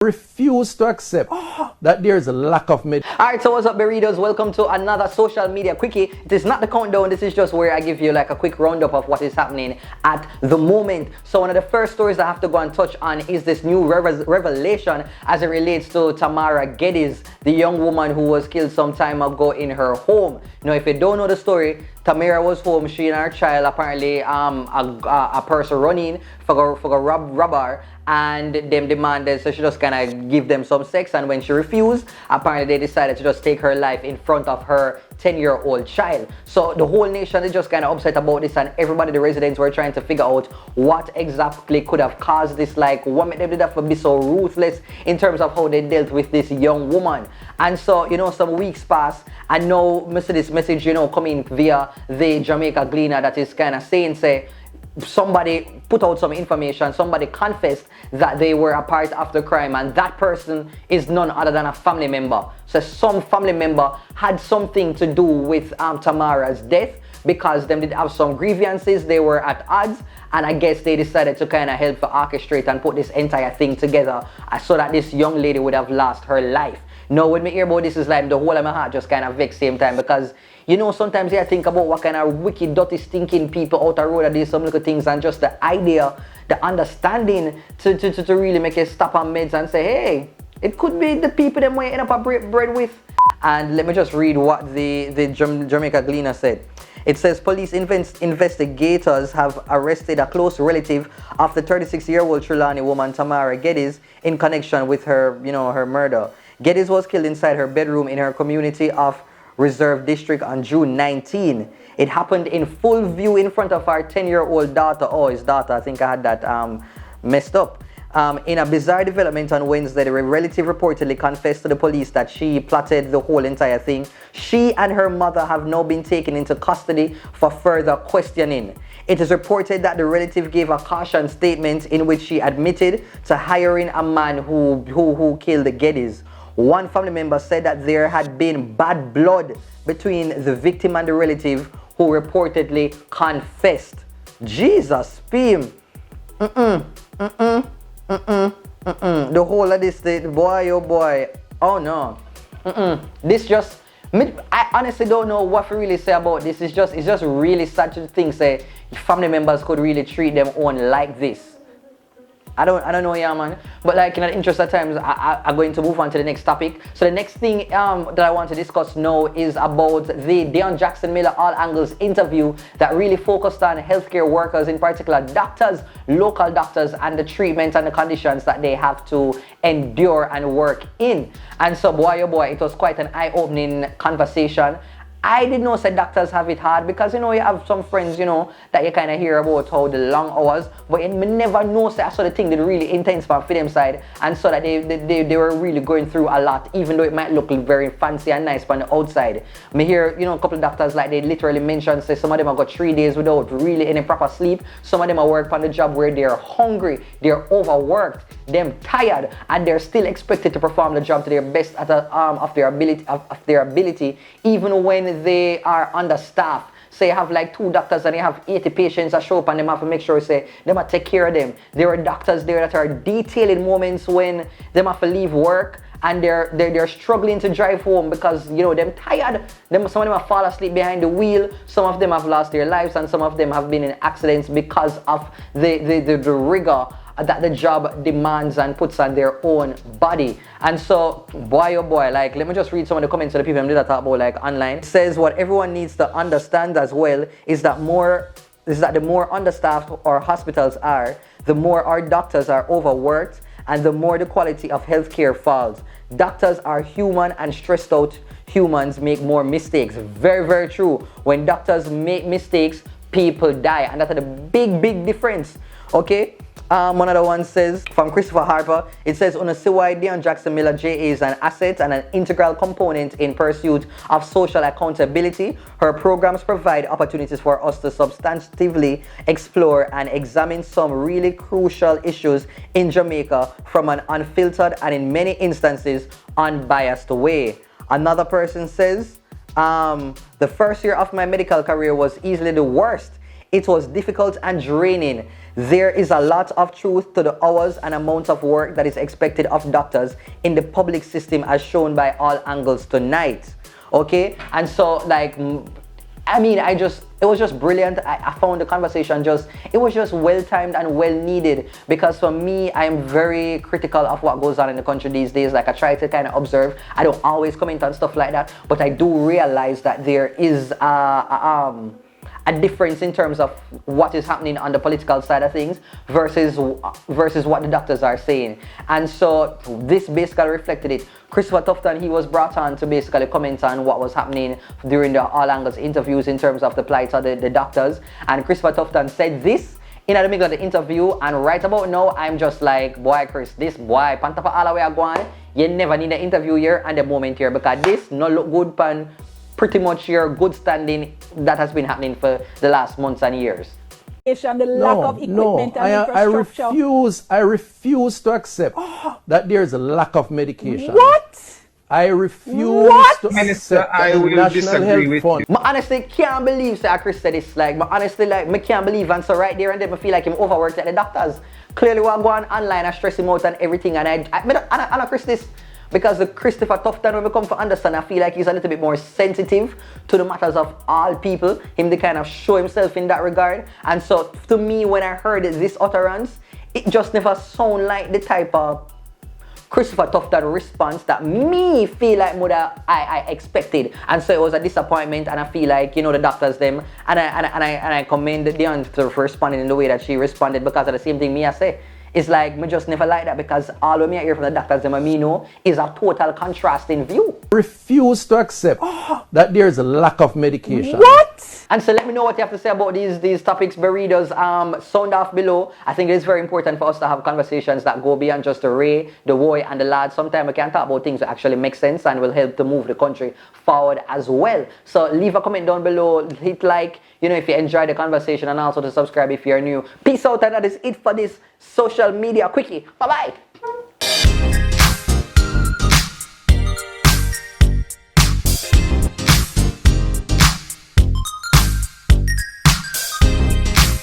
refuse to accept that there is a lack of med. Alright, so what's up, Berritos? Welcome to another social media quickie. It is not the countdown, this is just where I give you like a quick roundup of what is happening at the moment. So one of the first stories I have to go and touch on is this new revelation as it relates to Tamara Geddes, the young woman who was killed some time ago in her home. Now, if you don't know the story, Tamara was home, she and her child, apparently a person running for rob her, and them demanded, so she just kind of give them some sex, and when she refused, apparently they decided to just take her life in front of her 10-year-old child. So the whole nation is just kind of upset about this, and everybody, the residents, were trying to figure out what exactly could have caused this, like what made them did that for be so ruthless in terms of how they dealt with this young woman. And so, you know, some weeks passed, and now this message, you know, coming via the Jamaica Gleaner that is kind of saying, say, somebody put out some information, somebody confessed that they were a part of the crime, and that person is none other than a family member. So some family member had something to do with Tamara's death, because them did have some grievances, they were at odds, and I guess they decided to kind of help to orchestrate and put this entire thing together so that this young lady would have lost her life. Now, when me hear about this, is like the whole of my heart just kind of vex same time, because you know, sometimes I think about what kind of wicked, dirty, stinking people out the road that do some little things, and just the idea, the understanding to really make a stop on meds and say, hey, it could be the people that might end up a bread with. And let me just read what the Jamaica Gleaner said. It says police investigators have arrested a close relative of the 36-year-old Trelawney woman Tamara Geddes in connection with her, her murder. Geddes was killed inside her bedroom in her community of Reserve District on June 19. It happened in full view in front of our 10-year-old daughter. Oh, his daughter, I think I had that messed up. In a bizarre development on Wednesday, the relative reportedly confessed to the police that she plotted the whole entire thing. She and her mother have now been taken into custody for further questioning. It is reported that the relative gave a caution statement in which she admitted to hiring a man who killed the Geddes. One family member said that there had been bad blood between the victim and the relative, who reportedly confessed. Jesus, Pim. The whole of this, boy, oh boy. Oh no. This just, I honestly don't know what to really say about this. It's just really sad to think, say, family members could really treat them own like this. I don't know, yeah, man. But like, in the interest of times, I'm going to move on to the next topic. So the next thing that I want to discuss now is about the Dionne Jackson Miller All Angles interview that really focused on healthcare workers, in particular doctors, local doctors, and the treatment and the conditions that they have to endure and work in. And so, boy, oh boy, it was quite an eye-opening conversation. I didn't know say doctors have it hard, because you have some friends that you kind of hear about how the long hours, but you never know say I saw the thing that really intense for them side, and so that they were really going through a lot, even though it might look very fancy and nice from the outside. Me hear a couple of doctors, like, they literally mention say some of them have got 3 days without really any proper sleep. Some of them are work on the job where they're hungry, they're overworked, they're tired, and they're still expected to perform the job to their best at of their ability, even when they are understaffed. Say you have like 2 doctors and you have 80 patients that show up, and them have to make sure say them have to take care of them. There are doctors there that are detailing moments when them have to leave work and they're struggling to drive home because them tired. Some of them have fall asleep behind the wheel. Some of them have lost their lives, and some of them have been in accidents because of the rigor that the job demands and puts on their own body. And so, boy oh boy, like, let me just read some of the comments of the people that talk about like online. It says what everyone needs to understand as well is that the more understaffed our hospitals are, the more our doctors are overworked, and the more the quality of healthcare falls. Doctors are human, and stressed out humans make more mistakes. Very, very true. When doctors make mistakes, people die, and that's a big difference. Okay. One other one says, from Christopher Harper, it says, on a see why Dionne Jackson Miller J is an asset and an integral component in pursuit of social accountability. Her programs provide opportunities for us to substantively explore and examine some really crucial issues in Jamaica from an unfiltered and, in many instances, unbiased way. Another person says, the first year of my medical career was easily the worst It was difficult and draining. There is a lot of truth to the hours and amount of work that is expected of doctors in the public system as shown by all angles tonight. Okay? And so, like, I mean, it was just brilliant. I found the conversation it was just well-timed and well-needed, because for me, I'm very critical of what goes on in the country these days. Like, I try to kind of observe. I don't always comment on stuff like that, but I do realize that there is a difference in terms of what is happening on the political side of things versus what the doctors are saying. And so this basically reflected it. Christopher Tufton, he was brought on to basically comment on what was happening during the all angles interviews in terms of the plight of the doctors. And Christopher Tufton said this in the middle of the interview, and right about now, I'm just like, boy, Chris, this boy, panta pa all the way agwan, you never need an interview here and the moment here, because this no look good pan pretty much your good standing that has been happening for the last months and years. The lack of equipment and infrastructure. I refuse to accept that there is a lack of medication. What? I refuse to accept I will National disagree Health with Fund. you. I honestly can't believe that Chris said this. Like, I honestly, like, I can't believe, and so right there and then I feel like him overworked at the doctors. Clearly, we're going online and stress him out and everything, and I know Chris this. Because the Christopher Tufton, when we come to understand, I feel like he's a little bit more sensitive to the matters of all people. Him to kind of show himself in that regard. And so, to me, when I heard this utterance, it just never sounded like the type of Christopher Tufton response that me feel like I expected. And so it was a disappointment, and I feel like, you know, the doctors them, and I commend Dionne for responding in the way that she responded, because of the same thing me I say. It's like, me just never like that, because all of me I hear from the doctors them me know is a total contrasting view. Refuse to accept that there is a lack of medication. What? And so let me know what you have to say about these topics, Burritos. Sound off below. I think it is very important for us to have conversations that go beyond just the Ray, the boy, and the lad. Sometimes we can talk about things that actually make sense and will help to move the country forward as well. So leave a comment down below, hit like, you know, if you enjoyed the conversation, and also to subscribe if you're new. Peace out, and that is it for this social media quickie. Bye-bye.